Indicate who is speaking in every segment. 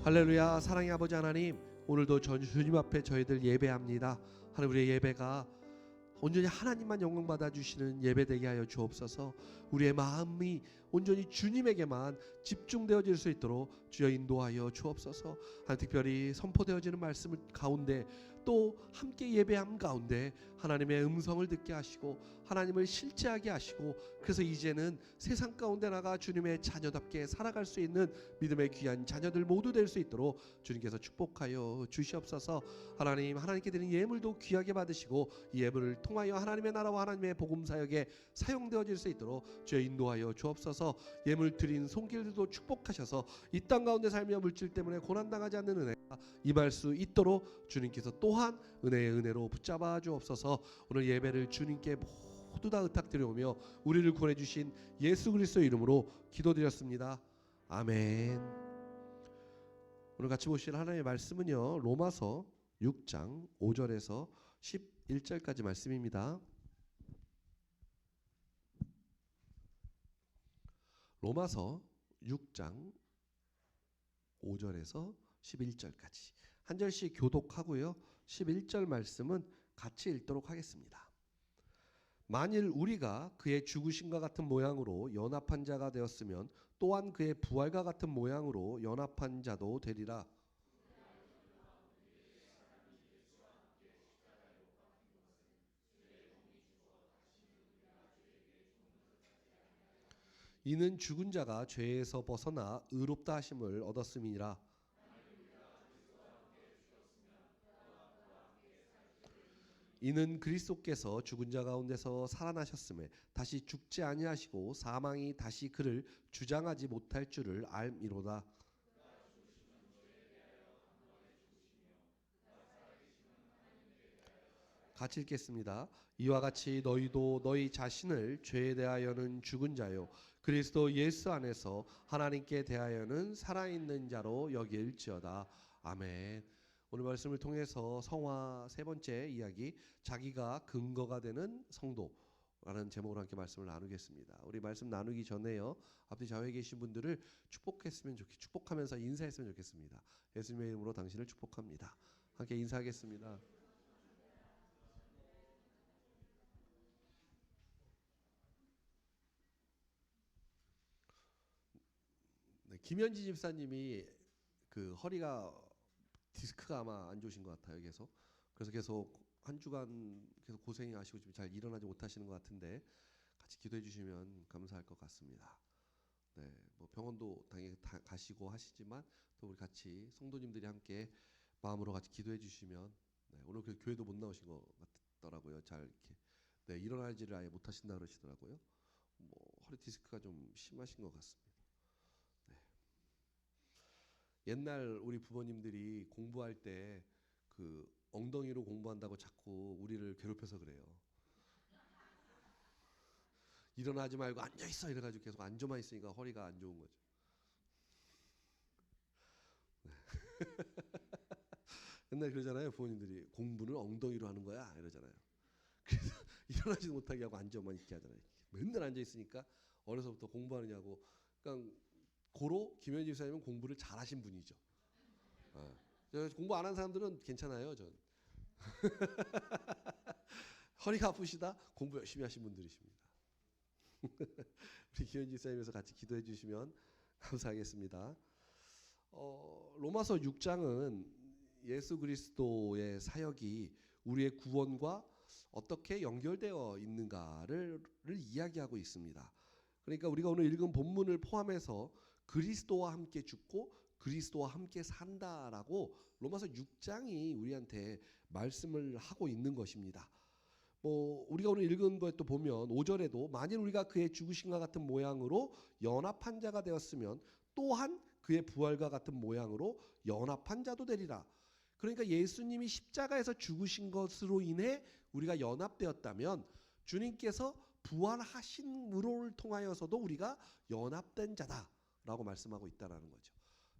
Speaker 1: 할렐루야. 사랑의 아버지 하나님, 오늘도 주님 앞에 저희들 예배합니다. 하나님, 우리의 예배가 온전히 하나님만 영광 받아주시는 예배 되게 하여 주옵소서. 우리의 마음이 온전히 주님에게만 집중되어질 수 있도록 주여 인도하여 주옵소서. 특별히 선포되어지는 말씀 가운데 또 함께 예배함 가운데 하나님의 음성을 듣게 하시고 하나님을 실제하게 하시고, 그래서 이제는 세상 가운데 나가 주님의 자녀답게 살아갈 수 있는 믿음의 귀한 자녀들 모두 될 수 있도록 주님께서 축복하여 주시옵소서. 하나님, 하나님께 드린 예물도 귀하게 받으시고 이 예물을 통하여 하나님의 나라와 하나님의 복음 사역에 사용되어질 수 있도록 주여 인도하여 주옵소서. 예물 드린 손길들도 축복하셔서 이 땅 가운데 살며 물질 때문에 고난당하지 않는 은혜가 임할 수 있도록 주님께서 또한 은혜의 은혜로 붙잡아 주옵소서. 오늘 예배를 주님께 모두 다 의탁드려오며 우리를 구원해 주신 예수 그리스도의 이름으로 기도드렸습니다. 아멘. 오늘 같이 보실 하나님의 말씀은요, 로마서 6장 5절에서 11절까지 말씀입니다. 로마서 6장 5절에서 11절까지 한 절씩 교독하고요, 11절 말씀은 같이 읽도록 하겠습니다. 만일 우리가 그의 죽으심과 같은 모양으로 연합한 자가 되었으면 또한 그의 부활과 같은 모양으로 연합한 자도 되리라. 이는 죽은 자가 죄에서 벗어나 의롭다 하심을 얻었음이니라. 이는 그리스도께서 죽은 자 가운데서 살아나셨음에 다시 죽지 아니하시고 사망이 다시 그를 주장하지 못할 줄을 알미로다. 같이 읽겠습니다. 이와 같이 너희도 너희 자신을 죄에 대하여는 죽은 자요 그리스도 예수 안에서 하나님께 대하여는 살아있는 자로 여길지어다. 아멘. 오늘 말씀을 통해서 성화 세 번째 이야기, 자기가 근거가 되는 성도라는 제목으로 함께 말씀을 나누겠습니다. 우리 말씀 나누기 전에요, 앞뒤 좌우에 계신 분들을 축복하면서 인사했으면 좋겠습니다. 예수님의 이름으로 당신을 축복합니다. 함께 인사하겠습니다. 네, 김현지 집사님이 그 허리가 디스크가 아마 안 좋으신 것 같아요. 그래서 계속 한 주간 계속 고생하시고 지금 잘 일어나지 못하시는 것 같은데 같이 기도해 주시면 감사할 것 같습니다. 네, 뭐 병원도 당연히 가시고 하시지만 또 우리 같이 성도님들이 함께 마음으로 같이 기도해 주시면, 네, 오늘 그 교회도 못 나오신 것 같더라고요. 잘 이렇게 일어나지를 아예 못 하신다 그러시더라고요. 뭐 허리 디스크가 좀 심하신 것 같습니다. 옛날 우리 부모님들이 공부할 때 그 엉덩이로 공부한다고 자꾸 우리를 괴롭혀서 그래요. 일어나지 말고 앉아 있어 이래가지고 계속 앉아만 있으니까 허리가 안 좋은 거죠. 네. 옛날 그러잖아요. 부모님들이 공부는 엉덩이로 하는 거야 이러잖아요. 그래서 일어나지도 못하게 하고 앉아만 있게 하잖아요. 맨날 앉아 있으니까 어려서부터 공부하느냐고. 그러니까 고로 김현지 집사님은 공부를 잘하신 분이죠. 공부 안 한 사람들은 괜찮아요. 전 허리가 아프시다 공부 열심히 하신 분들이십니다. 우리 김현지 집사님에서 같이 기도해 주시면 감사하겠습니다. 로마서 6장은 예수 그리스도의 사역이 우리의 구원과 어떻게 연결되어 있는가를 이야기하고 있습니다. 그러니까 우리가 오늘 읽은 본문을 포함해서 그리스도와 함께 죽고 그리스도와 함께 산다라고 로마서 6장이 우리한테 말씀을 하고 있는 것입니다. 뭐 우리가 오늘 읽은 것도 보면 5절에도 만일 우리가 그의 죽으심과 같은 모양으로 연합한 자가 되었으면 또한 그의 부활과 같은 모양으로 연합한 자도 되리라. 그러니까 예수님이 십자가에서 죽으신 것으로 인해 우리가 연합되었다면 주님께서 부활하심으로를 통하여서도 우리가 연합된 자다라고 말씀하고 있다라는 거죠.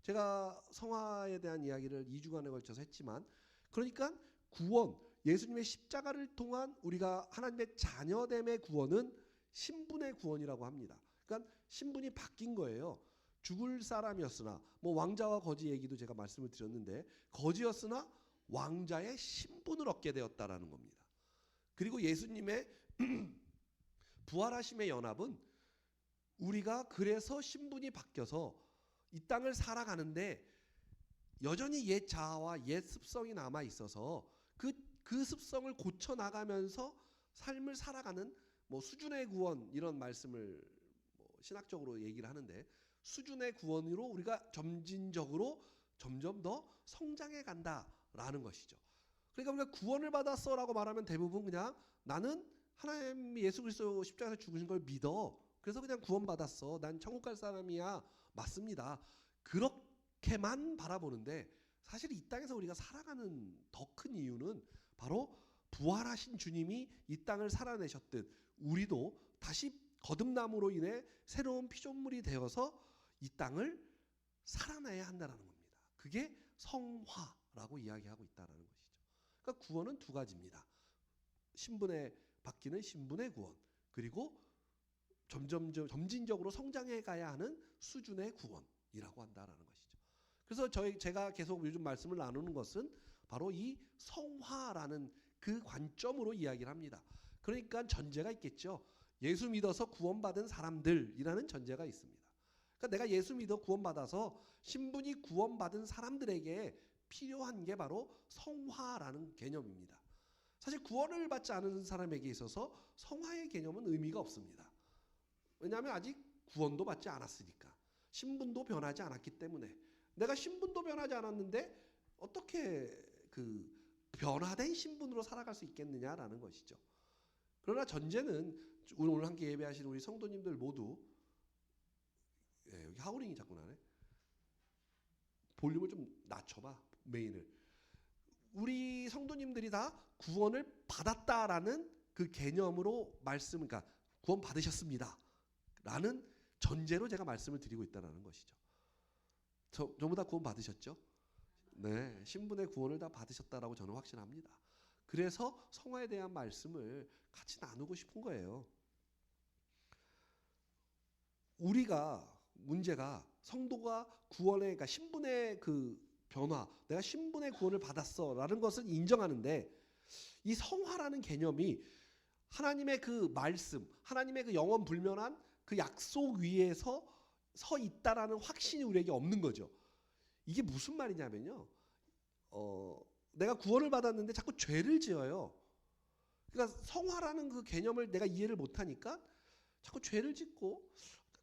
Speaker 1: 제가 성화에 대한 이야기를 2주간에 걸쳐서 했지만, 그러니까 구원, 예수님의 십자가를 통한 우리가 하나님의 자녀됨의 구원은 신분의 구원이라고 합니다. 그러니까 신분이 바뀐 거예요. 죽을 사람이었으나, 뭐 왕자와 거지 얘기도 제가 말씀을 드렸는데, 거지였으나 왕자의 신분을 얻게 되었다라는 겁니다. 그리고 예수님의 부활하심의 연합은 우리가 그래서 신분이 바뀌어서 이 땅을 살아가는데 여전히 옛 자아와 옛 습성이 남아 있어서 그 습성을 고쳐 나가면서 삶을 살아가는 뭐 수준의 구원, 이런 말씀을 뭐 신학적으로 얘기를 하는데, 수준의 구원으로 우리가 점진적으로 점점 더 성장해 간다라는 것이죠. 그러니까 우리가 구원을 받았어라고 말하면 대부분 그냥 나는 하나님 예수 그리스도 십자가에서 죽으신 걸 믿어, 그래서 그냥 구원받았어, 난 천국 갈 사람이야, 맞습니다. 그렇게만 바라보는데, 사실 이 땅에서 우리가 살아가는 더 큰 이유는 바로 부활하신 주님이 이 땅을 살아내셨듯 우리도 다시 거듭남으로 인해 새로운 피조물이 되어서 이 땅을 살아내야 한다는 겁니다. 그게 성화라고 이야기하고 있다는 것이죠. 그러니까 구원은 두 가지입니다. 신분에 바뀌는 신분의 구원, 그리고 점진적으로 성장해 가야 하는 수준의 구원이라고 한다는 것이죠. 그래서 제가 계속 요즘 말씀을 나누는 것은 바로 이 성화라는 그 관점으로 이야기를 합니다. 그러니까 전제가 있겠죠. 예수 믿어서 구원받은 사람들이라는 전제가 있습니다. 그러니까 내가 예수 믿어 구원받아서 신분이 구원받은 사람들에게 필요한 게 바로 성화라는 개념입니다. 사실 구원을 받지 않은 사람에게 있어서 성화의 개념은 의미가 없습니다. 왜냐하면 아직 구원도 받지 않았으니까, 신분도 변하지 않았기 때문에. 내가 신분도 변하지 않았는데 어떻게 그 변화된 신분으로 살아갈 수 있겠느냐라는 것이죠. 그러나 전제는 오늘 함께 예배하시는 우리 성도님들 모두, 여기 하우링이 자꾸 나네. 볼륨을 좀 낮춰봐, 메인을. 우리 성도님들이 다 구원을 받았다라는 그 개념으로 그러니까 구원 받으셨습니다 라는 전제로 제가 말씀을 드리고 있다는 것이죠. 전부 다 구원 받으셨죠? 네, 신분의 구원을 다 받으셨다라고 저는 확신합니다. 그래서 성화에 대한 말씀을 같이 나누고 싶은 거예요. 문제가 성도가 구원의, 그러니까 신분의 그 변화, 내가 신분의 구원을 받았어라는 것을 인정하는데, 이 성화라는 개념이 하나님의 그 말씀, 하나님의 그 영원 불면한 그 약속 위에서 서 있다라는 확신이 우리에게 없는 거죠. 이게 무슨 말이냐면요, 내가 구원을 받았는데 자꾸 죄를 지어요. 그러니까 성화라는 그 개념을 내가 이해를 못하니까 자꾸 죄를 짓고,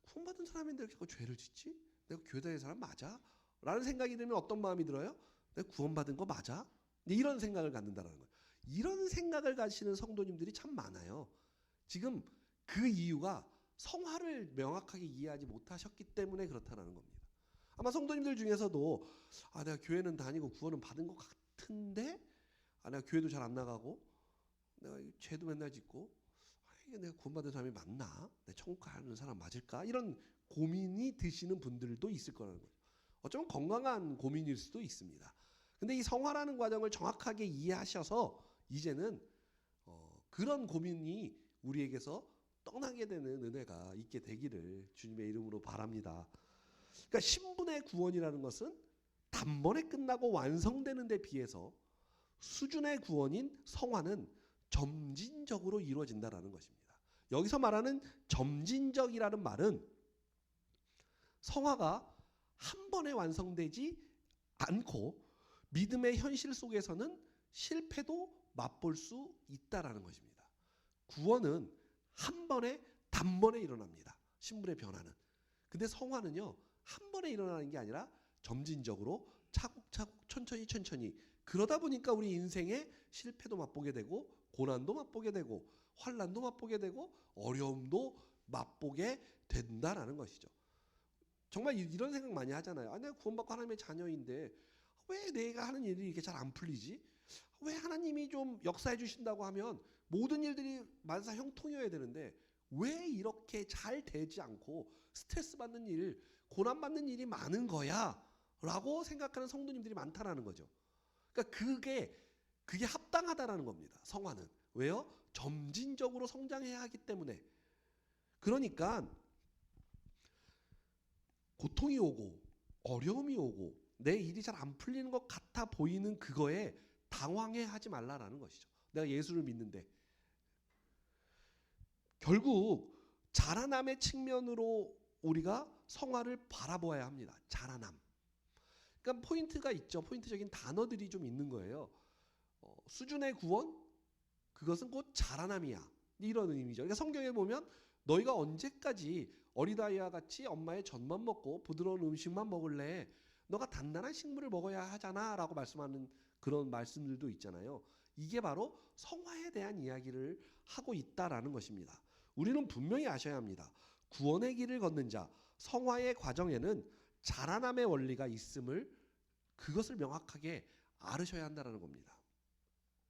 Speaker 1: 구원받은 사람인데 자꾸 죄를 짓지? 내가 교회 다니는 사람 맞아? 라는 생각이 들면 어떤 마음이 들어요? 내가 구원받은 거 맞아? 이런 생각을 갖는다는 거예요. 이런 생각을 가지시는 성도님들이 참 많아요. 지금 그 이유가 성화를 명확하게 이해하지 못하셨기 때문에 그렇다는 겁니다. 아마 성도님들 중에서도 내가 교회는 다니고 구원은 받은 것 같은데, 내가 교회도 잘 안 나가고, 내가 죄도 맨날 짓고, 이게 내가 구원받은 사람이 맞나? 내 천국 가는 사람 맞을까? 이런 고민이 드시는 분들도 있을 거라는 거죠. 어쩌면 건강한 고민일 수도 있습니다. 근데 이 성화라는 과정을 정확하게 이해하셔서 이제는 그런 고민이 우리에게서 떠나게 되는 은혜가 있게 되기를 주님의 이름으로 바랍니다. 그러니까 신분의 구원이라는 것은 단번에 끝나고 완성되는 데 비해서 수준의 구원인 성화는 점진적으로 이루어진다는 것입니다. 여기서 말하는 점진적이라는 말은 성화가 한 번에 완성되지 않고 믿음의 현실 속에서는 실패도 맛볼 수 있다라는 것입니다. 구원은 한 번에 단번에 일어납니다. 신분의 변화는. 근데 성화는요, 한 번에 일어나는 게 아니라 점진적으로 차곡차곡 천천히 그러다 보니까 우리 인생에 실패도 맛보게 되고, 고난도 맛보게 되고, 환난도 맛보게 되고, 어려움도 맛보게 된다라는 것이죠. 정말 이런 생각 많이 하잖아요. 내가 구원받고 하나님의 자녀인데 왜 내가 하는 일이 이렇게 잘 안 풀리지? 왜 하나님이 좀 역사해 주신다고 하면 모든 일들이 만사 형통이어야 되는데 왜 이렇게 잘 되지 않고 스트레스 받는 일, 고난 받는 일이 많은 거야? 라고 생각하는 성도님들이 많다라는 거죠. 그러니까 그게 합당하다라는 겁니다. 성화는. 왜요? 점진적으로 성장해야 하기 때문에. 그러니까 고통이 오고 어려움이 오고 내 일이 잘 안 풀리는 것 같아 보이는 그거에 당황해하지 말라라는 것이죠. 내가 예수를 믿는데 결국 자라남의 측면으로 우리가 성화를 바라보아야 합니다. 자라남. 그러니까 포인트가 있죠. 포인트적인 단어들이 좀 있는 거예요. 수준의 구원, 그것은 곧 자라남이야. 이런 의미죠. 그러니까 성경에 보면 너희가 언제까지 어린아이와 같이 엄마의 젖만 먹고 부드러운 음식만 먹을래? 너가 단단한 식물을 먹어야 하잖아 라고 말씀하는 그런 말씀들도 있잖아요. 이게 바로 성화에 대한 이야기를 하고 있다라는 것입니다. 우리는 분명히 아셔야 합니다. 구원의 길을 걷는 자, 성화의 과정에는 자라남의 원리가 있음을 그것을 명확하게 알으셔야 한다는 겁니다.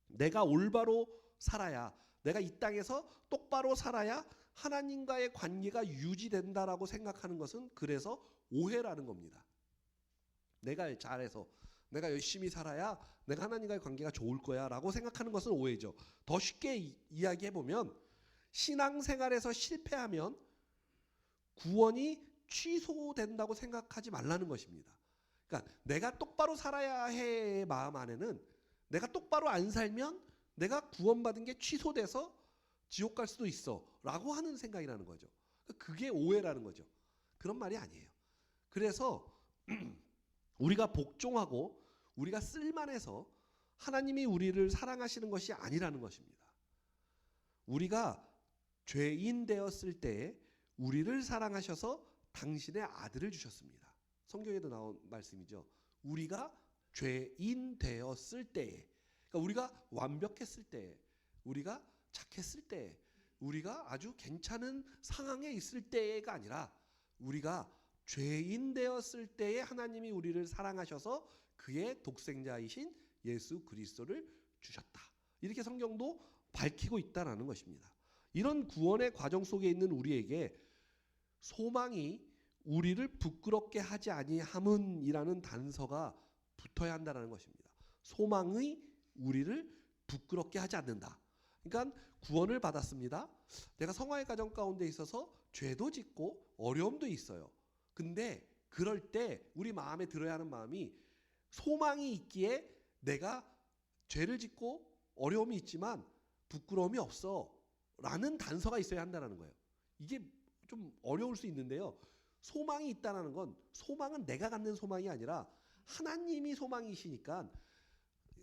Speaker 1: 내가 올바로 살아야, 내가 이 땅에서 똑바로 살아야 하나님과의 관계가 유지된다라고 생각하는 것은 그래서 오해라는 겁니다. 내가 잘해서 내가 열심히 살아야 내가 하나님과의 관계가 좋을 거야 라고 생각하는 것은 오해죠. 더 쉽게 이야기해보면 신앙생활에서 실패하면 구원이 취소된다고 생각하지 말라는 것입니다. 그러니까 내가 똑바로 살아야 해 마음 안에는 내가 똑바로 안 살면 내가 구원받은 게 취소돼서 지옥 갈 수도 있어 라고 하는 생각이라는 거죠. 그게 오해라는 거죠. 그런 말이 아니에요. 그래서 우리가 복종하고 우리가 쓸만해서 하나님이 우리를 사랑하시는 것이 아니라는 것입니다. 우리가 죄인 되었을 때에 우리를 사랑하셔서 당신의 아들을 주셨습니다. 성경에도 나온 말씀이죠. 우리가 죄인 되었을 때에, 그러니까 우리가 완벽했을 때에, 우리가 착했을 때에, 우리가 아주 괜찮은 상황에 있을 때가 아니라 우리가 죄인 되었을 때에 하나님이 우리를 사랑하셔서 그의 독생자이신 예수 그리스도를 주셨다. 이렇게 성경도 밝히고 있다라는 것입니다. 이런 구원의 과정 속에 있는 우리에게 소망이 우리를 부끄럽게 하지 아니함은이라는 단서가 붙어야 한다는 것입니다. 소망이 우리를 부끄럽게 하지 않는다. 그러니까 구원을 받았습니다. 내가 성화의 과정 가운데 있어서 죄도 짓고 어려움도 있어요. 근데 그럴 때 우리 마음에 들어야 하는 마음이 소망이 있기에 내가 죄를 짓고 어려움이 있지만 부끄러움이 없어 라는 단서가 있어야 한다는 거예요. 이게 좀 어려울 수 있는데요. 소망이 있다는 건 소망은 내가 갖는 소망이 아니라 하나님이 소망이시니까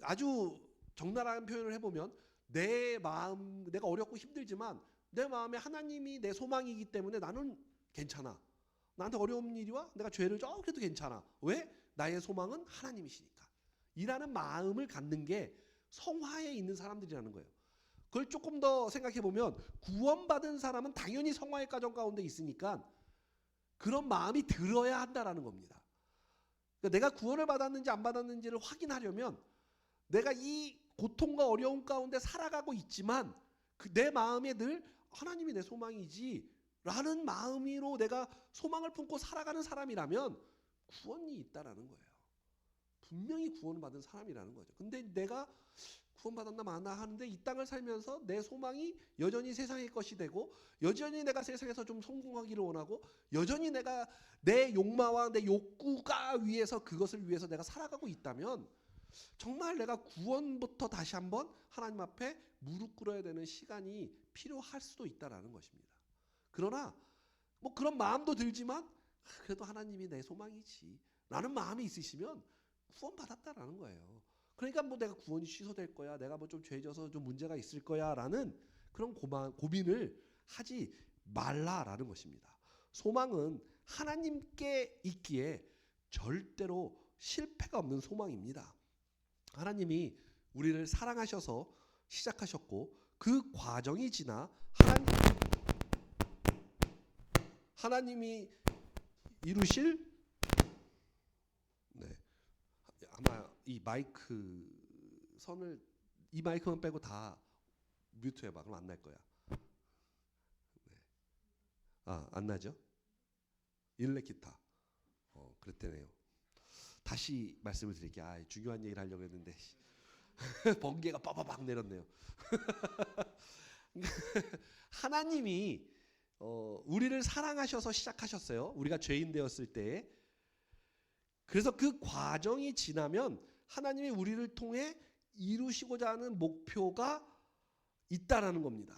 Speaker 1: 아주 적나라한 표현을 해보면 내 마음, 내가 어렵고 힘들지만 내 마음에 하나님이 내 소망이기 때문에 나는 괜찮아. 나한테 어려운 일이 와? 내가 죄를 그래도 괜찮아. 왜? 나의 소망은 하나님이시니까. 이라는 마음을 갖는 게 성화에 있는 사람들이라는 거예요. 그걸 조금 더 생각해보면 구원받은 사람은 당연히 성화의 과정 가운데 있으니까 그런 마음이 들어야 한다라는 겁니다. 그러니까 내가 구원을 받았는지 안 받았는지를 확인하려면 내가 이 고통과 어려움 가운데 살아가고 있지만 내 마음에 늘 하나님이 내 소망이지 라는 마음으로 내가 소망을 품고 살아가는 사람이라면 구원이 있다라는 거예요. 분명히 구원을 받은 사람이라는 거죠. 근데 내가 구원받았나 마나 하는데 이 땅을 살면서 내 소망이 여전히 세상의 것이 되고 여전히 내가 세상에서 좀 성공하기를 원하고 여전히 내가 내 욕망과 내 욕구가 위해서 그것을 위해서 내가 살아가고 있다면 정말 내가 구원부터 다시 한번 하나님 앞에 무릎 꿇어야 되는 시간이 필요할 수도 있다라는 것입니다. 그러나 뭐 그런 마음도 들지만 그래도 하나님이 내 소망이지 라는 마음이 있으시면 구원받았다라는 거예요. 그러니까 뭐 내가 구원이 취소될 거야, 내가 뭐 좀 죄져서 좀 문제가 있을 거야라는 그런 고민을 하지 말라라는 것입니다. 소망은 하나님께 있기에 절대로 실패가 없는 소망입니다. 하나님이 우리를 사랑하셔서 시작하셨고 그 과정이 지나 하나님이 이루실 아마 이 마이크 선을 이 마이크만 빼고 다 뮤트해봐. 그럼 안 날 거야. 네. 안 나죠? 일렉 기타. 그랬대네요. 다시 말씀을 드릴게요. 중요한 얘기를 하려고 했는데 번개가 빠바박 내렸네요. 하나님이 우리를 사랑하셔서 시작하셨어요. 우리가 죄인 되었을 때. 그래서 그 과정이 지나면 하나님이 우리를 통해 이루시고자 하는 목표가 있다라는 겁니다.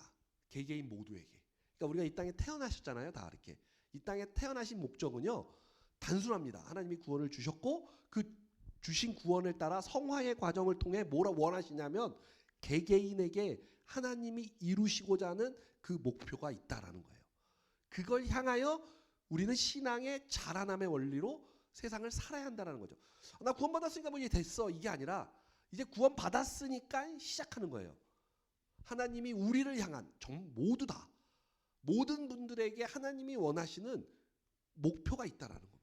Speaker 1: 개개인 모두에게. 그러니까 우리가 이 땅에 태어나셨잖아요. 다 이렇게. 이 땅에 태어나신 목적은요. 단순합니다. 하나님이 구원을 주셨고 그 주신 구원을 따라 성화의 과정을 통해 뭐라 원하시냐면 개개인에게 하나님이 이루시고자 하는 그 목표가 있다라는 거예요. 그걸 향하여 우리는 신앙의 자라남의 원리로 세상을 살아야 한다는 거죠. 나 구원받았으니까 뭐 이제 됐어. 이게 아니라 이제 구원받았으니까 시작하는 거예요. 하나님이 우리를 향한 모두 다 모든 분들에게 하나님이 원하시는 목표가 있다라는 겁니다.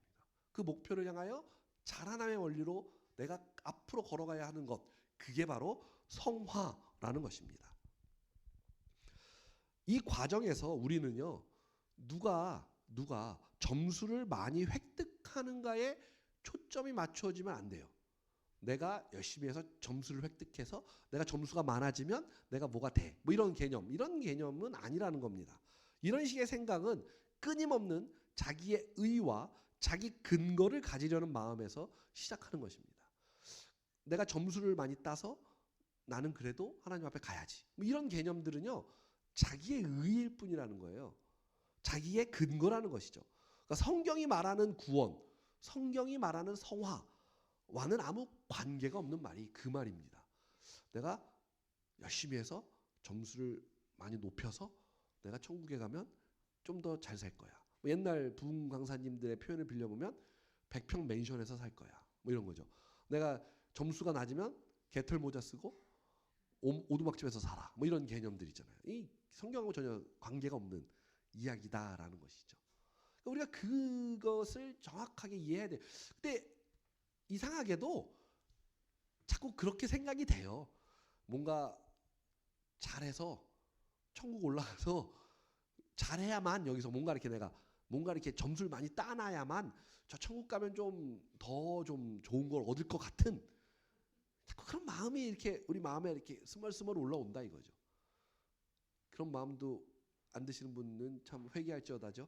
Speaker 1: 그 목표를 향하여 자라남의 원리로 내가 앞으로 걸어가야 하는 것, 그게 바로 성화라는 것입니다. 이 과정에서 우리는요, 누가 점수를 많이 획득하는가에 초점이 맞춰지면 안 돼요. 내가 열심히 해서 점수를 획득해서 내가 점수가 많아지면 내가 뭐가 돼. 뭐 이런 개념은 아니라는 겁니다. 이런 식의 생각은 끊임없는 자기의 의와 자기 근거를 가지려는 마음에서 시작하는 것입니다. 내가 점수를 많이 따서 나는 그래도 하나님 앞에 가야지. 뭐 이런 개념들은요. 자기의 의일 뿐이라는 거예요. 자기의 근거라는 것이죠. 그러니까 성경이 말하는 구원, 성경이 말하는 성화와는 아무 관계가 없는 말이 그 말입니다. 내가 열심히 해서 점수를 많이 높여서 내가 천국에 가면 좀 더 잘 살 거야. 뭐 옛날 부흥 강사님들의 표현을 빌려보면 100평 맨션에서 살 거야. 뭐 이런 거죠. 내가 점수가 낮으면 개털 모자 쓰고 오두막집에서 살아. 뭐 이런 개념들 있잖아요. 이 성경하고 전혀 관계가 없는 이야기다라는 것이죠. 그러니까 우리가 그것을 정확하게 이해해야 돼요. 근데 이상하게도 자꾸 그렇게 생각이 돼요. 뭔가 잘해서 천국 올라가서 잘해야만 여기서 뭔가 이렇게 점수를 많이 따놔야만 저 천국 가면 좀 더 좀 좋은 걸 얻을 것 같은 자꾸 그런 마음이 이렇게 우리 마음에 이렇게 스멀스멀 올라온다 이거죠. 그런 마음도 안 드시는 분은 참 회개할지어다죠.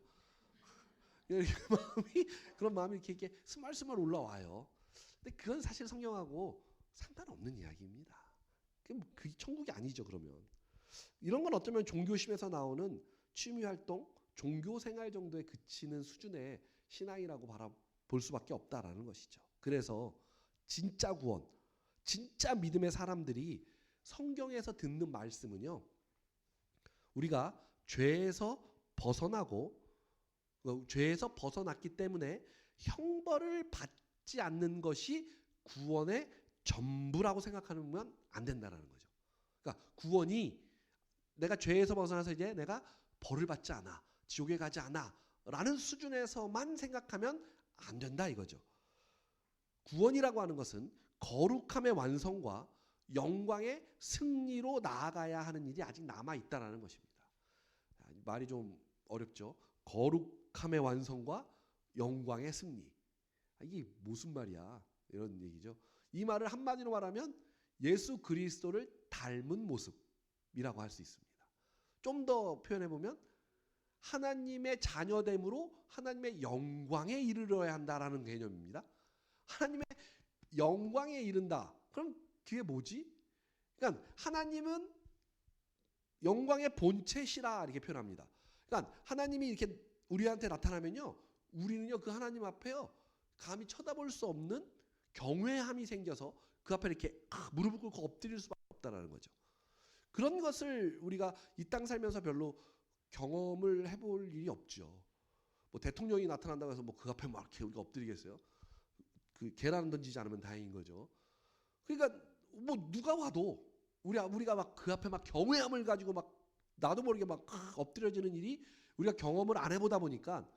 Speaker 1: 그런 마음이 이렇게 스멀스멀 올라와요. 근데 그건 사실 성경하고 상관없는 이야기입니다. 그 천국이 아니죠. 그러면 이런 건 어쩌면 종교심에서 나오는 취미활동, 종교생활 정도에 그치는 수준의 신앙이라고 바라볼 수밖에 없다라는 것이죠. 그래서 진짜 구원, 진짜 믿음의 사람들이 성경에서 듣는 말씀은요. 우리가 죄에서 벗어났기 때문에 형벌을 받지 않는 것이 구원의 전부라고 생각하면 안 된다는 거죠. 그러니까 구원이 내가 죄에서 벗어나서 이제 내가 벌을 받지 않아, 지옥에 가지 않아 라는 수준에서만 생각하면 안 된다 이거죠. 구원이라고 하는 것은 거룩함의 완성과 영광의 승리로 나아가야 하는 일이 아직 남아있다는 것입니다. 말이 좀 어렵죠. 거룩함의 완성과 영광의 승리. 이게 무슨 말이야? 이런 얘기죠. 이 말을 한마디로 말하면 예수 그리스도를 닮은 모습이라고 할 수 있습니다. 좀 더 표현해보면 하나님의 자녀됨으로 하나님의 영광에 이르러야 한다라는 개념입니다. 하나님의 영광에 이른다. 그럼 그게 뭐지? 그러니까 하나님은 영광의 본체시라 이렇게 표현합니다. 그러니까 하나님이 이렇게 우리한테 나타나면요, 우리는요 그 하나님 앞에요 감히 쳐다볼 수 없는 경외함이 생겨서 그 앞에 이렇게 무릎을 꿇고 엎드릴 수밖에 없다라는 거죠. 그런 것을 우리가 이 땅 살면서 별로 경험을 해볼 일이 없죠. 뭐 대통령이 나타난다고 해서 뭐 그 앞에 막 이렇게 우리가 엎드리겠어요? 그 계란 던지지 않으면 다행인 거죠. 그러니까 뭐 누가 와도 우리가 막 그 앞에 막 경외함을 가지고 막 나도 모르게 막 엎드려지는 일이 우리가 경험을 안 해보다 보니까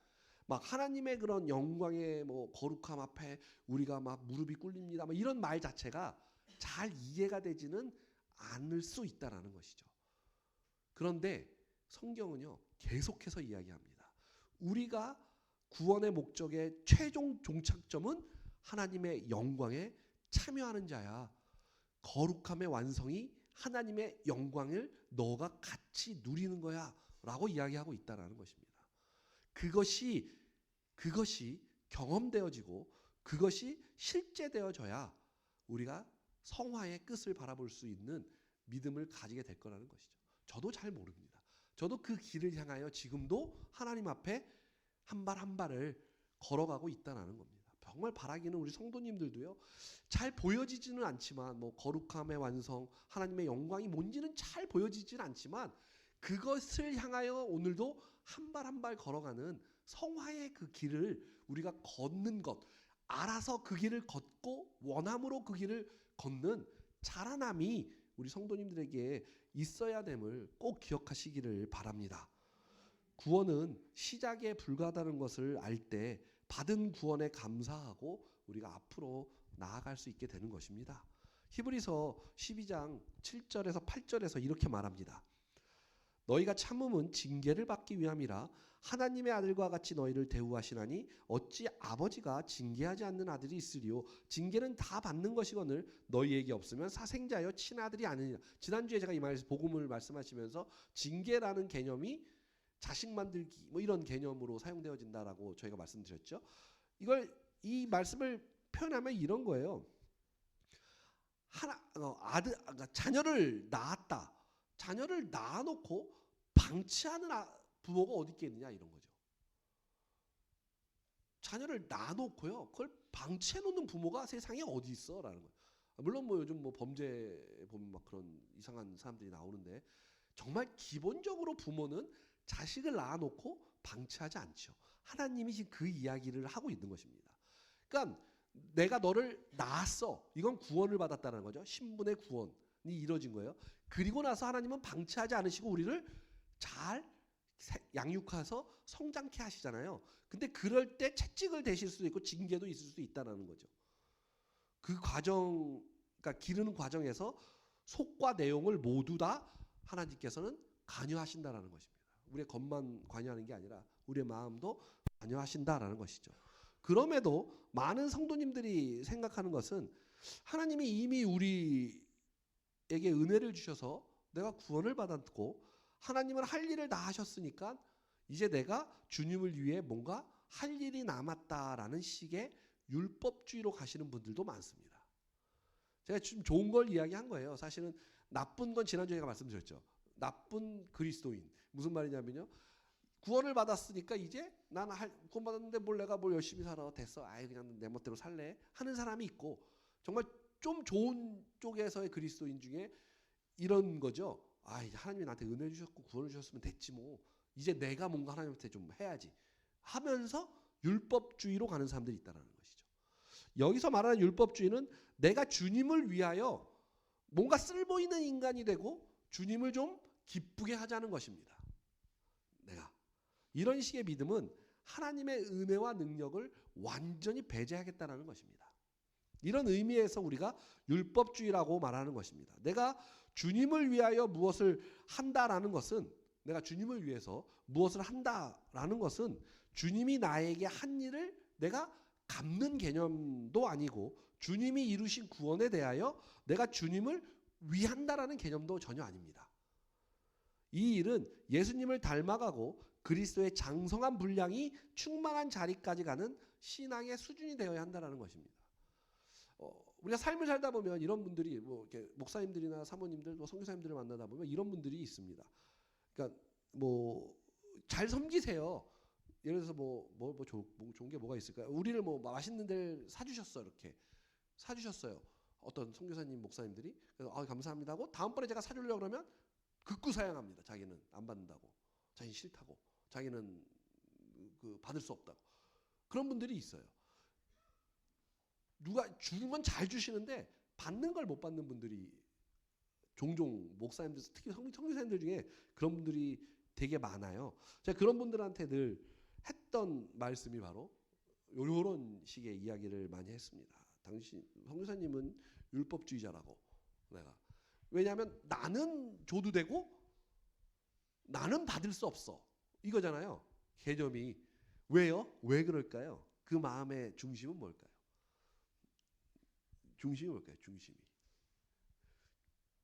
Speaker 1: 막 하나님의 그런 영광의 뭐 거룩함 앞에 우리가 막 무릎이 꿇립니다. 뭐 이런 말 자체가 잘 이해가 되지는 않을 수 있다라는 것이죠. 그런데 성경은요 계속해서 이야기합니다. 우리가 구원의 목적의 최종 종착점은 하나님의 영광에 참여하는 자야. 거룩함의 완성이 하나님의 영광을 너가 같이 누리는 거야. 라고 이야기하고 있다는 것입니다. 그것이 경험되어지고 그것이 실제되어져야 우리가 성화의 끝을 바라볼 수 있는 믿음을 가지게 될 거라는 것이죠. 저도 잘 모릅니다. 저도 그 길을 향하여 지금도 하나님 앞에 한 발 한 발을 걸어가고 있다는 겁니다. 정말 바라기는 우리 성도님들도요, 잘 보여지지는 않지만 뭐 거룩함의 완성, 하나님의 영광이 뭔지는 잘 보여지지는 않지만 그것을 향하여 오늘도 한 발 한 발 걸어가는 성화의 그 길을 우리가 걷는 것, 알아서 그 길을 걷고 원함으로 그 길을 걷는 자라남이 우리 성도님들에게 있어야 됨을 꼭 기억하시기를 바랍니다. 구원은 시작에 불과하다는 것을 알 때 받은 구원에 감사하고 우리가 앞으로 나아갈 수 있게 되는 것입니다. 히브리서 12장 7절에서 8절에서 이렇게 말합니다. 너희가 참음은 징계를 받기 위함이라 하나님의 아들과 같이 너희를 대우하시나니 어찌 아버지가 징계하지 않는 아들이 있으리요. 징계는 다 받는 것이거늘 너희에게 없으면 사생자여 친아들이 아니니라. 지난주에 제가 이 복음을 말씀하시면서 징계라는 개념이 자식 만들기 뭐 이런 개념으로 사용되어진다라고 저희가 말씀드렸죠. 이 말씀을 표현하면 이런 거예요. 자녀를 낳았다. 자녀를 낳아놓고 방치하는 부모가 어디 있겠느냐 이런 거죠. 자녀를 낳아놓고요, 그걸 방치해놓는 부모가 세상에 어디 있어라는 거예요. 물론 뭐 요즘 뭐 범죄 보면 막 그런 이상한 사람들이 나오는데 정말 기본적으로 부모는 자식을 낳아놓고 방치하지 않죠. 하나님이 지금 그 이야기를 하고 있는 것입니다. 그러니까 내가 너를 낳았어. 이건 구원을 받았다는 거죠. 신분의 구원이 이루어진 거예요. 그리고 나서 하나님은 방치하지 않으시고 우리를 잘 양육해서 성장케 하시잖아요. 근데 그럴 때 채찍을 대실 수도 있고 징계도 있을 수도 있다는 거죠. 그 과정, 그러니까 기르는 과정에서 속과 내용을 모두 다 하나님께서는 관여하신다라는 것입니다. 우리의 겉만 관여하는 게 아니라 우리의 마음도 관여하신다라는 것이죠. 그럼에도 많은 성도님들이 생각하는 것은 하나님이 이미 우리에게 은혜를 주셔서 내가 구원을 받았고 하나님은 할 일을 다 하셨으니까 이제 내가 주님을 위해 뭔가 할 일이 남았다라는 식의 율법주의로 가시는 분들도 많습니다. 제가 지금 좋은 걸 이야기한 거예요. 사실은 나쁜 건 지난주에 제가 말씀드렸죠. 나쁜 그리스도인. 무슨 말이냐면요. 구원을 받았으니까 이제 나는 구원 받았는데 내가 뭘 열심히 살아 됐어. 아예 그냥 내 멋대로 살래 하는 사람이 있고 정말 좀 좋은 쪽에서의 그리스도인 중에 이런 거죠. 이제 하나님이 나한테 은혜 주셨고 구원을 주셨으면 됐지 뭐. 이제 내가 뭔가 하나님한테 좀 해야지 하면서 율법주의로 가는 사람들이 있다는 것이죠. 여기서 말하는 율법주의는 내가 주님을 위하여 뭔가 쓸모있는 인간이 되고 주님을 좀 기쁘게 하자는 것입니다. 내가 이런 식의 믿음은 하나님의 은혜와 능력을 완전히 배제하겠다는 것입니다. 이런 의미에서 우리가 율법주의라고 말하는 것입니다. 내가 주님을 위하여 무엇을 한다라는 것은 내가 주님을 위해서 무엇을 한다라는 것은 주님이 나에게 한 일을 내가 갚는 개념도 아니고 주님이 이루신 구원에 대하여 내가 주님을 위한다라는 개념도 전혀 아닙니다. 이 일은 예수님을 닮아가고 그리스도의 장성한 분량이 충만한 자리까지 가는 신앙의 수준이 되어야 한다는 것입니다. 우리가 삶을 살다 보면 이런 분들이 뭐 이렇게 목사님들이나 사모님들, 뭐 선교사님들을 만나다 보면 이런 분들이 있습니다. 그러니까 뭐 잘 섬기세요. 예를 들어서 좋은 게 뭐가 있을까요? 우리를 뭐 맛있는 데를 사주셨어 이렇게 사주셨어요. 어떤 선교사님, 목사님들이 그래서 감사합니다 하고 다음번에 제가 사주려고 그러면 극구사양합니다. 자기는 안 받는다고, 자기는 싫다고, 자기는 받을 수 없다고. 그런 분들이 있어요. 누가 주면 잘 주시는데 받는 걸 못 받는 분들이 종종 목사님들, 특히 선교사님들 중에 그런 분들이 되게 많아요. 제가 그런 분들한테 늘 했던 말씀이 바로 이런 식의 이야기를 많이 했습니다. 당신 선교사님은 율법주의자라고 내가. 왜냐하면 나는 줘도 되고 나는 받을 수 없어. 이거잖아요. 개념이. 왜요? 왜 그럴까요? 그 마음의 중심은 뭘까요? 중심이 뭘까요? 중심이.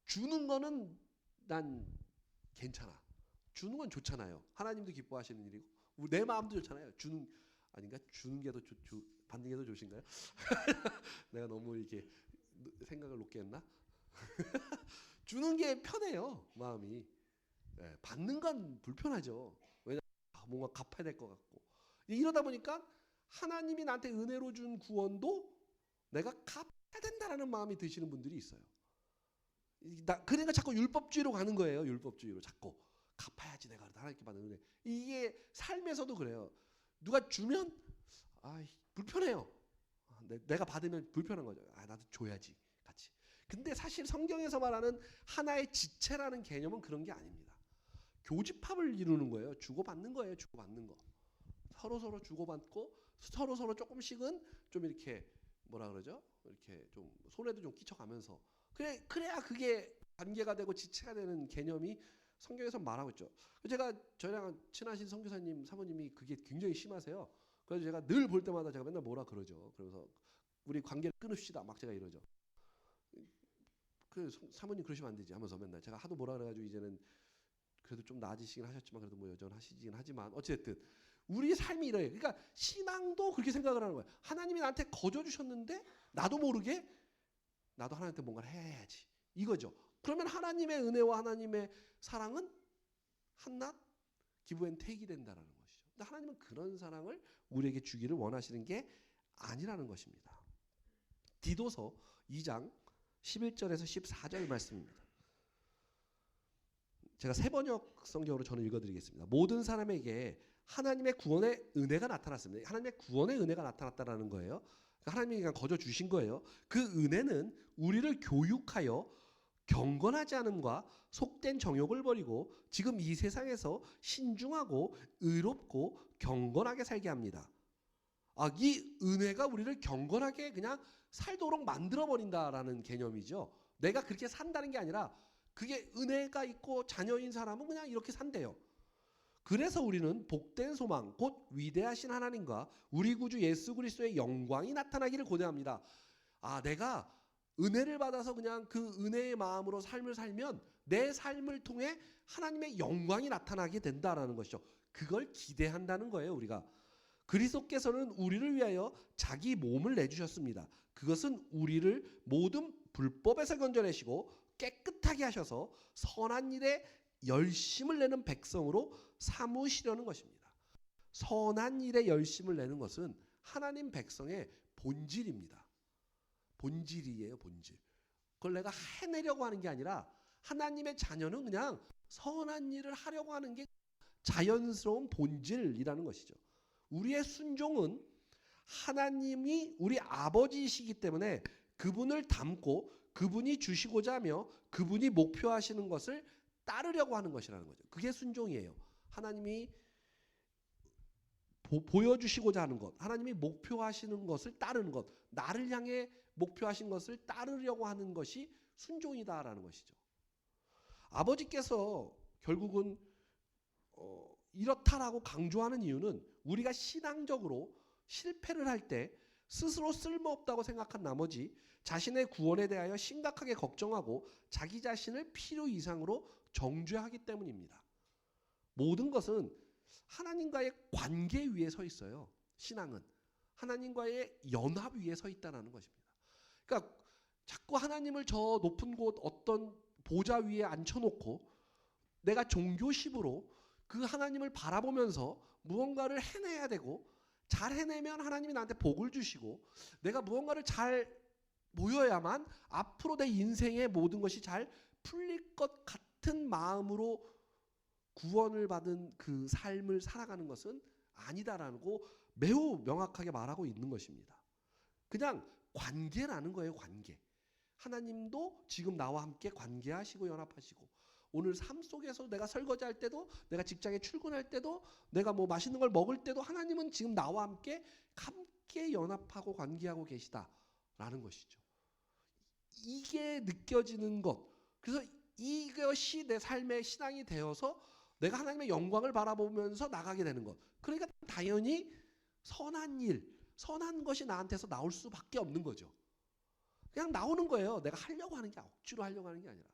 Speaker 1: 주는 거는 난 괜찮아. 주는 건 좋잖아요. 하나님도 기뻐하시는 일이고 내 마음도 좋잖아요. 주는 아닌가? 주는 게 더 받는 게 더 좋으신가요? 내가 너무 이렇게 생각을 높게 했나? 주는 게 편해요, 마음이. 네, 받는 건 불편하죠. 왜냐 뭔가 갚아야 될 것 같고. 이러다 보니까 하나님이 나한테 은혜로 준 구원도 내가 갚아야 된다라는 마음이 드시는 분들이 있어요. 그러니까 자꾸 율법주의로 가는 거예요. 율법주의로 자꾸 갚아야지 내가 하나님께 받는 은혜. 이게 삶에서도 그래요. 누가 주면 불편해요. 내가 받으면 불편한 거죠. 나도 줘야지 같이. 근데 사실 성경에서 말하는 하나의 지체라는 개념은 그런 게 아닙니다. 교집합을 이루는 거예요. 주고받는 거예요. 주고받는 거. 서로 주고받고 서로 조금씩은 좀 이렇게 뭐라 그러죠? 이렇게 좀 손에도 좀 끼쳐가면서 그래야 그게 관계가 되고 지체가 되는 개념이 성경에서 말하고 있죠. 저랑 친하신 선교사님 사모님이 그게 굉장히 심하세요. 그래서 제가 늘 볼 때마다 제가 맨날 뭐라 그러죠. 그래서 우리 관계를 끊읍시다 막 제가 이러죠. 그 사모님 그러시면 안 되지 하면서 맨날 제가 하도 뭐라 그래가지고 이제는 그래도 좀 나아지시긴 하셨지만 그래도 뭐 여전하시긴 하지만 어쨌든 우리 삶이 이래요. 그러니까 신앙도 그렇게 생각을 하는 거예요. 하나님이 나한테 거저 주셨는데 나도 모르게 나도 하나님한테 뭔가를 해야지 이거죠. 그러면 하나님의 은혜와 하나님의 사랑은 한낱 기브앤테이크이 된다라는 것이죠. 근데 하나님은 그런 사랑을 우리에게 주기를 원하시는 게 아니라는 것입니다. 디도서 2장 11절에서 14절 말씀입니다. 제가 새번역 성경으로 저는 읽어드리겠습니다. 모든 사람에게 하나님의 구원의 은혜가 나타났습니다. 하나님의 구원의 은혜가 나타났다라는 거예요. 하나님이 그냥 거저 주신 거예요. 그 은혜는 우리를 교육하여 경건하지 않음과 속된 정욕을 버리고 지금 이 세상에서 신중하고 의롭고 경건하게 살게 합니다. 이 은혜가 우리를 경건하게 그냥 살도록 만들어 버린다라는 개념이죠. 내가 그렇게 산다는 게 아니라 그게 은혜가 있고 자녀인 사람은 그냥 이렇게 산대요. 그래서 우리는 복된 소망 곧 위대하신 하나님과 우리 구주 예수 그리스도의 영광이 나타나기를 고대합니다. 내가 은혜를 받아서 그냥 그 은혜의 마음으로 삶을 살면 내 삶을 통해 하나님의 영광이 나타나게 된다라는 것이죠. 그걸 기대한다는 거예요. 우리가 그리스도께서는 우리를 위하여 자기 몸을 내주셨습니다. 그것은 우리를 모든 불법에서 건져내시고 깨끗하게 하셔서 선한 일에 열심을 내는 백성으로 삼으시려는 것입니다. 선한 일에 열심을 내는 것은 하나님 백성의 본질입니다. 본질이에요. 본질. 그걸 내가 해내려고 하는 게 아니라 하나님의 자녀는 그냥 선한 일을 하려고 하는 게 자연스러운 본질이라는 것이죠. 우리의 순종은 하나님이 우리 아버지이시기 때문에 그분을 닮고 그분이 주시고자 하며 그분이 목표하시는 것을 따르려고 하는 것이라는 거죠. 그게 순종이에요. 하나님이 보여주시고자 하는 것, 하나님이 목표하시는 것을 따르는 것, 나를 향해 목표하신 것을 따르려고 하는 것이 순종이다라는 것이죠. 아버지께서 결국은 이렇다라고 강조하는 이유는 우리가 신앙적으로 실패를 할 때 스스로 쓸모없다고 생각한 나머지 자신의 구원에 대하여 심각하게 걱정하고 자기 자신을 필요 이상으로 정죄하기 때문입니다. 모든 것은 하나님과의 관계 위에 서 있어요. 신앙은 하나님과의 연합 위에 서 있다는 것입니다. 그러니까 자꾸 하나님을 저 높은 곳 어떤 보좌 위에 앉혀놓고 내가 종교심으로 그 하나님을 바라보면서 무언가를 해내야 되고 잘 해내면 하나님이 나한테 복을 주시고 내가 무언가를 잘 보여야만 앞으로 내 인생의 모든 것이 잘 풀릴 것 같은 마음으로 구원을 받은 그 삶을 살아가는 것은 아니다라고 매우 명확하게 말하고 있는 것입니다. 그냥 관계라는 거예요. 관계. 하나님도 지금 나와 함께 관계하시고 연합하시고 오늘 삶 속에서 내가 설거지할 때도 내가 직장에 출근할 때도 내가 뭐 맛있는 걸 먹을 때도 하나님은 지금 나와 함께 연합하고 관계하고 계시다라는 것이죠. 이게 느껴지는 것. 그래서 이것이 내 삶의 신앙이 되어서 내가 하나님의 영광을 바라보면서 나가게 되는 것. 그러니까 당연히 선한 일, 선한 것이 나한테서 나올 수밖에 없는 거죠. 그냥 나오는 거예요. 내가 하려고 하는 게 억지로 하려고 하는 게 아니라.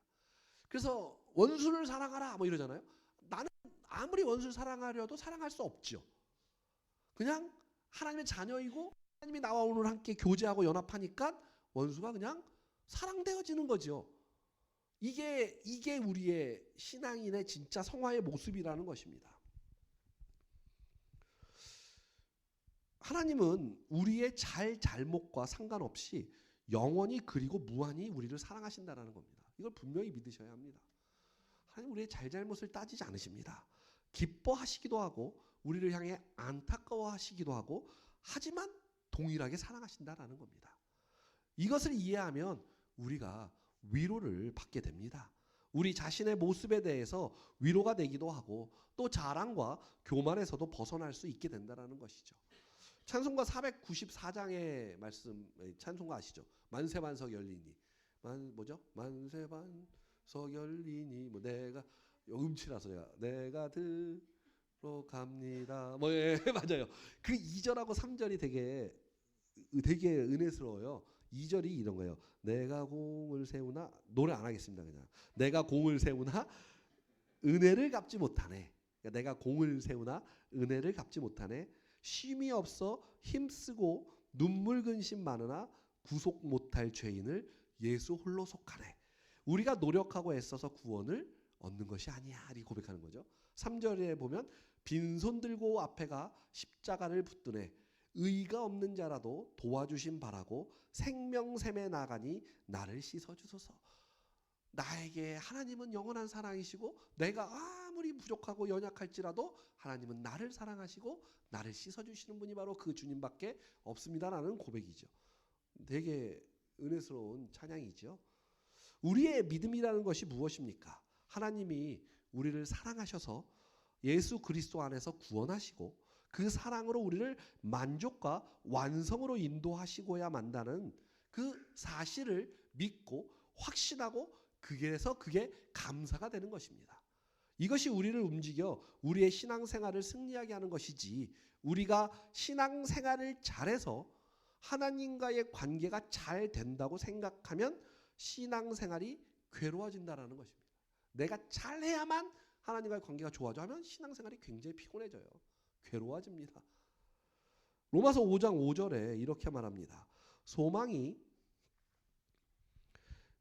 Speaker 1: 그래서 원수를 사랑하라 뭐 이러잖아요. 나는 아무리 원수를 사랑하려도 사랑할 수 없죠. 그냥 하나님의 자녀이고 하나님이 나와 오늘 함께 교제하고 연합하니까 원수가 그냥 사랑되어지는 거죠. 이게 우리의 신앙인의 진짜 성화의 모습이라는 것입니다. 하나님은 우리의 잘못과 상관없이 영원히 그리고 무한히 우리를 사랑하신다는 겁니다. 이걸 분명히 믿으셔야 합니다. 하나님 우리의 잘못을 따지지 않으십니다. 기뻐하시기도 하고 우리를 향해 안타까워하시기도 하고 하지만 동일하게 사랑하신다는 겁니다. 이것을 이해하면 우리가 위로를 받게 됩니다. 우리 자신의 모습에 대해서 위로가 되기도 하고 또 자랑과 교만에서도 벗어날 수 있게 된다는 것이죠. 찬송가 494장의 말씀, 찬송가 아시죠? 만세반석 열리니 뭐죠? 만세반석 열리니 내가 음치라서요. 내가 들어갑니다. 맞아요. 그 2절하고 3절이 되게 은혜스러워요. 2절이 이런 거예요. 내가 공을 세우나 노래 안 하겠습니다. 그냥 내가 공을 세우나 은혜를 갚지 못하네. 그러니까 내가 공을 세우나 은혜를 갚지 못하네. 쉼이 없어 힘쓰고 눈물 근심 많으나 구속 못할 죄인을 예수 홀로 속하네. 우리가 노력하고 애써서 구원을 얻는 것이 아니야. 이 고백하는 거죠. 3절에 보면 빈손 들고 앞에 가 십자가를 붙드네. 의가 없는 자라도 도와주심 바라고 생명샘에 나가니 나를 씻어주소서. 나에게 하나님은 영원한 사랑이시고 내가 아무리 부족하고 연약할지라도 하나님은 나를 사랑하시고 나를 씻어주시는 분이 바로 그 주님밖에 없습니다라는 고백이죠. 되게 은혜스러운 찬양이죠. 우리의 믿음이라는 것이 무엇입니까? 하나님이 우리를 사랑하셔서 예수 그리스도 안에서 구원하시고 그 사랑으로 우리를 만족과 완성으로 인도하시고야 만다는 그 사실을 믿고 확신하고 그래서 그게 감사가 되는 것입니다. 이것이 우리를 움직여 우리의 신앙생활을 승리하게 하는 것이지 우리가 신앙생활을 잘해서 하나님과의 관계가 잘 된다고 생각하면 신앙생활이 괴로워진다는 것입니다. 내가 잘해야만 하나님과의 관계가 좋아져 하면 신앙생활이 굉장히 피곤해져요. 괴로워집니다. 로마서 5장 5절에 이렇게 말합니다. 소망이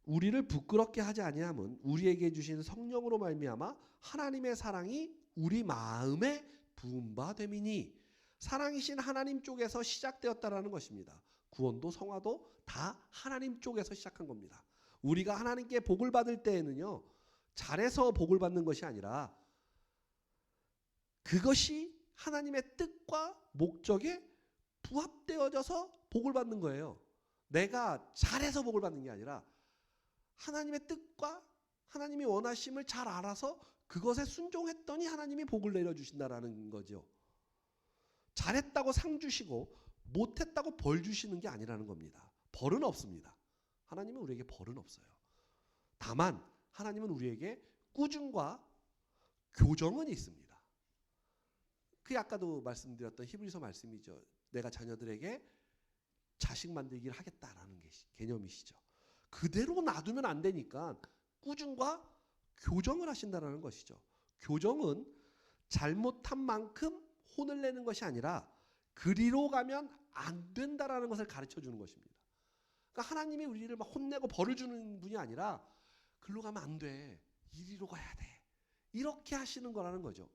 Speaker 1: 우리를 부끄럽게 하지 아니함은 우리에게 주신 성령으로 말미암아 하나님의 사랑이 우리 마음에 부은 바 됨이니. 사랑이신 하나님 쪽에서 시작되었다라는 것입니다. 구원도 성화도 다 하나님 쪽에서 시작한 겁니다. 우리가 하나님께 복을 받을 때에는요, 잘해서 복을 받는 것이 아니라 그것이 하나님의 뜻과 목적에 부합되어져서 복을 받는 거예요. 내가 잘해서 복을 받는 게 아니라 하나님의 뜻과 하나님이 원하심을 잘 알아서 그것에 순종했더니 하나님이 복을 내려주신다라는 거죠. 잘했다고 상 주시고 못했다고 벌 주시는 게 아니라는 겁니다. 벌은 없습니다. 하나님은 우리에게 벌은 없어요. 다만 하나님은 우리에게 꾸중과 교정은 있습니다. 그 아까도 말씀드렸던 히브리서 말씀이죠. 내가 자녀들에게 자식 만들기를 하겠다라는 게 개념이시죠. 그대로 놔두면 안 되니까 꾸중과 교정을 하신다라는 것이죠. 교정은 잘못한 만큼 혼을 내는 것이 아니라 그리로 가면 안 된다라는 것을 가르쳐 주는 것입니다. 그러니까 하나님이 우리를 막 혼내고 벌을 주는 분이 아니라 글로 가면 안 돼. 이리로 가야 돼. 이렇게 하시는 거라는 거죠.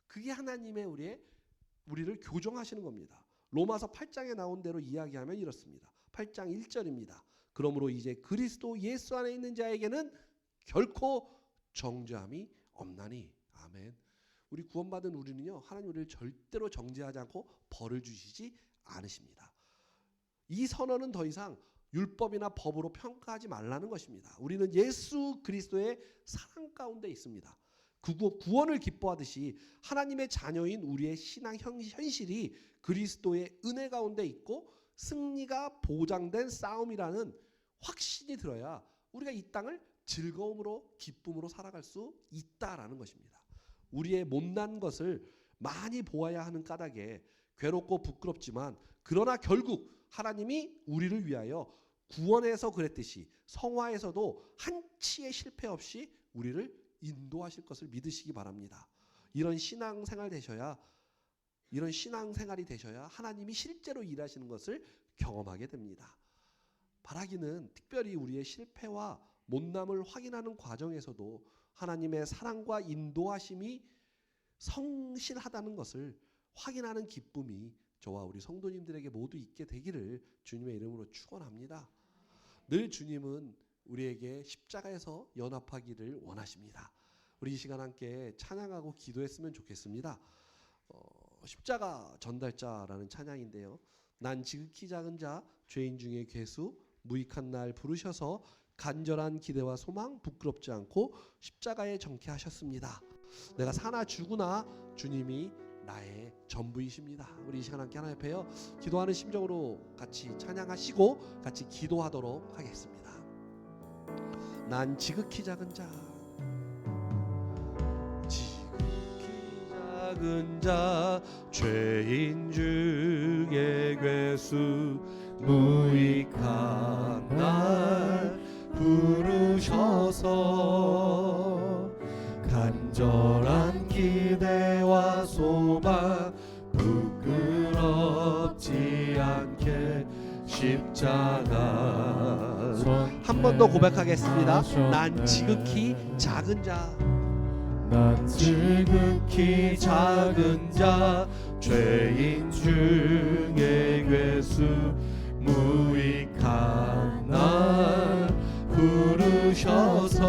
Speaker 1: 그게 하나님의 우리를 교정하시는 겁니다. 로마서 8장에 나온 대로 이야기하면 이렇습니다. 8장 1절입니다. 그러므로 이제 그리스도 예수 안에 있는 자에게는 결코 정죄함이 없나니. 아멘. 우리 구원받은 우리는요, 하나님 우리를 절대로 정죄하지 않고 벌을 주시지 않으십니다. 이 선언은 더 이상 율법이나 법으로 평가하지 말라는 것입니다. 우리는 예수 그리스도의 사랑 가운데 있습니다. 구원을 기뻐하듯이 하나님의 자녀인 우리의 신앙 현실이 그리스도의 은혜 가운데 있고 승리가 보장된 싸움이라는 확신이 들어야 우리가 이 땅을 즐거움으로 기쁨으로 살아갈 수 있다라는 것입니다. 우리의 못난 것을 많이 보아야 하는 까닭에 괴롭고 부끄럽지만 그러나 결국 하나님이 우리를 위하여 구원에서 그랬듯이 성화에서도 한치의 실패 없이 우리를 인도하실 것을 믿으시기 바랍니다. 이런 신앙생활이 되셔야 하나님이 실제로 일하시는 것을 경험하게 됩니다. 바라기는 특별히 우리의 실패와 못남을 확인하는 과정에서도 하나님의 사랑과 인도하심이 성실하다는 것을 확인하는 기쁨이 저와 우리 성도님들에게 모두 있게 되기를 주님의 이름으로 축원합니다. 늘 주님은 우리에게 십자가에서 연합하기를 원하십니다. 우리 이 시간 함께 찬양하고 기도했으면 좋겠습니다. 십자가 전달자라는 찬양인데요. 난 지극히 작은 자, 죄인 중에 괴수, 무익한 날 부르셔서 간절한 기대와 소망 부끄럽지 않고 십자가에 정케 하셨습니다. 내가 사나 죽으나 주님이 나의 전부이십니다. 우리 이 시간 함께 하나님 앞에요 기도하는 심정으로 같이 찬양하시고 같이 기도하도록 하겠습니다. 난 지극히 작은 자, 지극히 작은 자, 죄인 중에 괴수, 무익한 날 부르셔서 간절한 기대와 소망 부끄럽지 않게 십자가. 한 번 더 고백하겠습니다. 난 지극히 작은 자, 난 지극히 작은 자, 죄인 중에 괴수, 무익한 날 부르셔서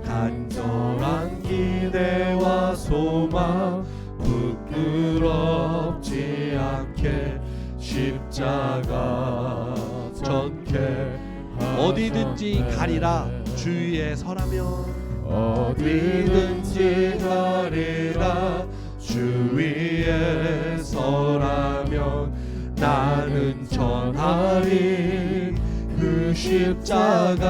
Speaker 1: 간절한 기대와 소망 부끄럽지 않게 십자가 전케 어디든지 가리라 주위에 서라면, 어디든지 가리라 주위에 서라면 나는 전하리 그 십자가.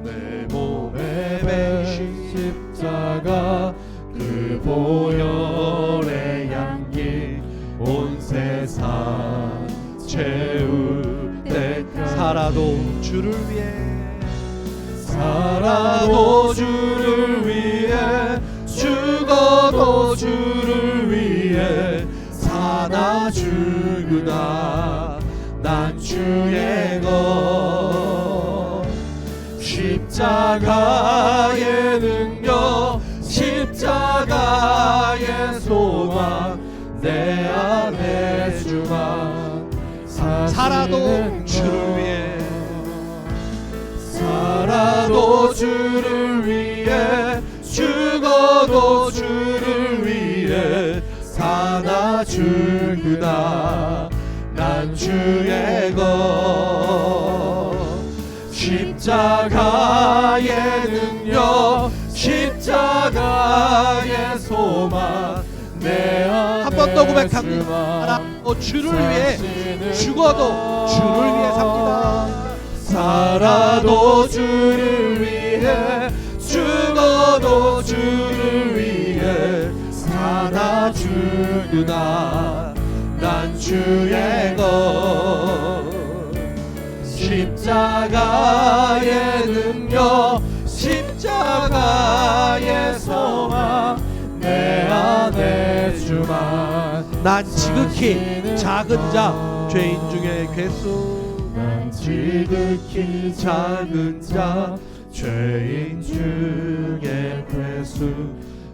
Speaker 1: 내 몸에 매신 십자가 그 보혈의 향기 온 세상 채울 때까지 살아도 주를 위해, 살아도 주를 위해, 죽어도 주를 위해, 사나 죽으나 난 주의 것. 십자가의 능력, 십자가의 소망, 내 안에 주만 살아도 주를 위해, 살아도 주를 위해, 죽어도 주를 위해, 사나 죽으나 난 주의 것. 십자가의 능력, 십자가의 소망, 내 안에 한 번 더 고백합니다. 주를 위해, 죽어도 주를 위해 삽니다. 살아도 주를 위해, 죽어도 주를 위해, 사나 죽으나 난 주의 것. 십자가의 능력, 십자가의 소망, 내 안에 주만. 난 지극히 작은 자, 죄인 중에 괴수. 난 지극히 작은 자, 죄인 중에 괴수.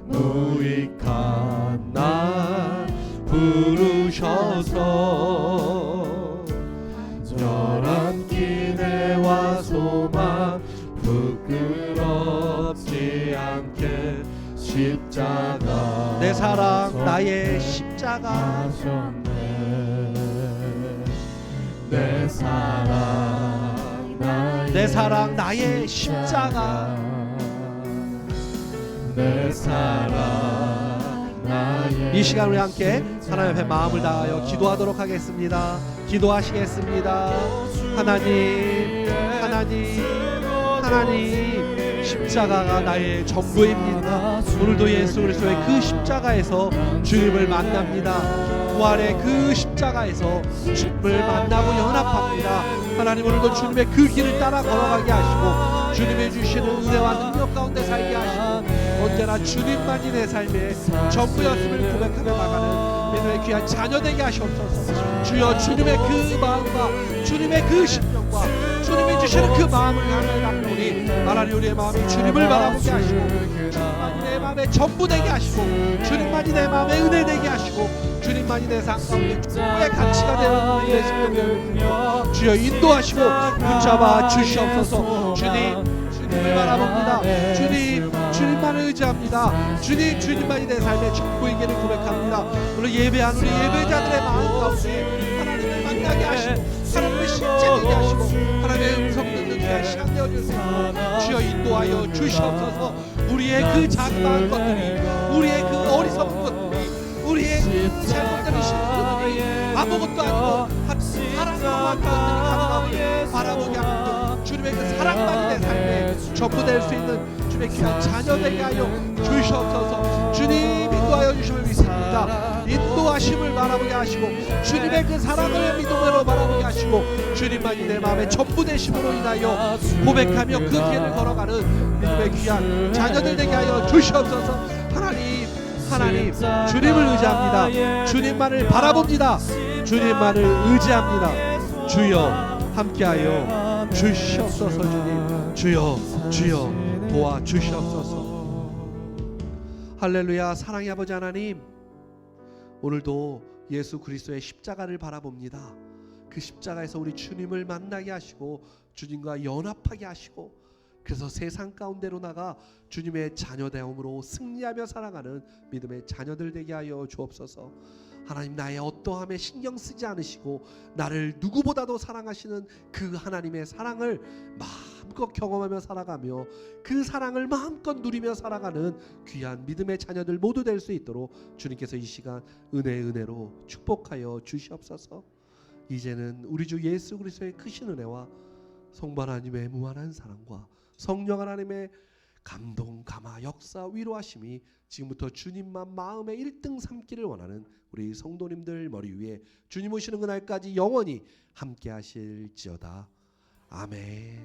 Speaker 1: 무익한 날 부르셔서 간절한 기대와 소망 부끄럽지 않게 십자가. 내 사랑 나의 십자가, 내 사랑 나의, 내 사랑 나의 십자가, 내 사랑 나의. 이 시간 우리 함께 하나님 앞에 마음을 다하여 기도하도록 하겠습니다. 기도하시겠습니다. 하나님, 하나님, 하나님, 십자가가 나의 전부입니다. 오늘도 예수 그리스도의 그 십자가에서 주님을 만납니다. 부활의 그 십자가에서 주님을 만나고 연합합니다. 하나님 오늘도 주님의 그 길을 따라 걸어가게 하시고 주님의 주시는 은혜와 능력 가운데 살게 하시고 언제나 주님만이 내 삶의 전부였음을 고백하며 나가는 믿음의 귀한 자녀 되게 하시옵소서. 주여 주님의 그 마음과 주님의 그 심령과 주님이 주시는 그 마음을 향해 나오니 하나님 우리의 마음이 주님을 바라보게 하시고 주님만이 내 마음의 전부 되게 하시고 주님만이 내 마음의 은혜 되게 하시고 주님만이 내 삶 가운데 축복의 가치가 되는 내 생명을 주여 인도하시고 붙잡아 주시옵소서. 주님을 바라봅니다. 주님만을 의지합니다. 주님만이 내 삶의 전부이기를 고백합니다. 오늘 예배한 우리 예배자들의 마음 가운데 하나님을 만나게 하시고 하나님을 실제되게 하시고 하나님의 음성 듣는 귀한 시간 되어주세요. 주여 인도하여 주시옵소서. 우리의 그 자그마한 것들이 우리의 그 어리석은 것들이 우리의 잘못된 실수들이 아무것도 아니고 사랑으로만 것들이 가능함을 바라보게 하고 주님의 그 사랑만이 내 삶에 전부 될 수 있는 주님의 귀한 자녀 되게 하여 주시옵소서. 주님 인도하여 주심을 믿습니다. 인도하심을 바라보게 하시고 주님의 그 사랑을 믿음으로 바라보게 하시고 주님만이 내 마음의 전부 되심으로 인하여 고백하며 그 길을 걸어가는 믿음의 귀한 자녀들 되게 하여 주시옵소서. 하나님 주님을 의지합니다. 주님만을 바라봅니다. 주님만을 의지합니다. 주여 함께하여 주시옵소서. 주여 도와주시옵소서. 할렐루야. 사랑의 아버지 하나님, 오늘도 예수 그리스도의 십자가를 바라봅니다. 그 십자가에서 우리 주님을 만나게 하시고 주님과 연합하게 하시고 그래서 세상 가운데로 나가 주님의 자녀되음으로 승리하며 살아가는 믿음의 자녀들 되게 하여 주옵소서. 하나님, 나의 어떠함에 신경 쓰지 않으시고 나를 누구보다도 사랑하시는 그 하나님의 사랑을 마음껏 경험하며 살아가며 그 사랑을 마음껏 누리며 살아가는 귀한 믿음의 자녀들 모두 될 수 있도록 주님께서 이 시간 은혜로 축복하여 주시옵소서. 이제는 우리 주 예수 그리스도의 크신 은혜와 성부 하나님의 무한한 사랑과 성령 하나님의 감동, 감화, 역사, 위로하심이 지금부터 주님만 마음의 1등 삼기를 원하는 우리 성도님들 머리 위에 주님 오시는 그날까지 영원히 함께 하실지어다. 아멘.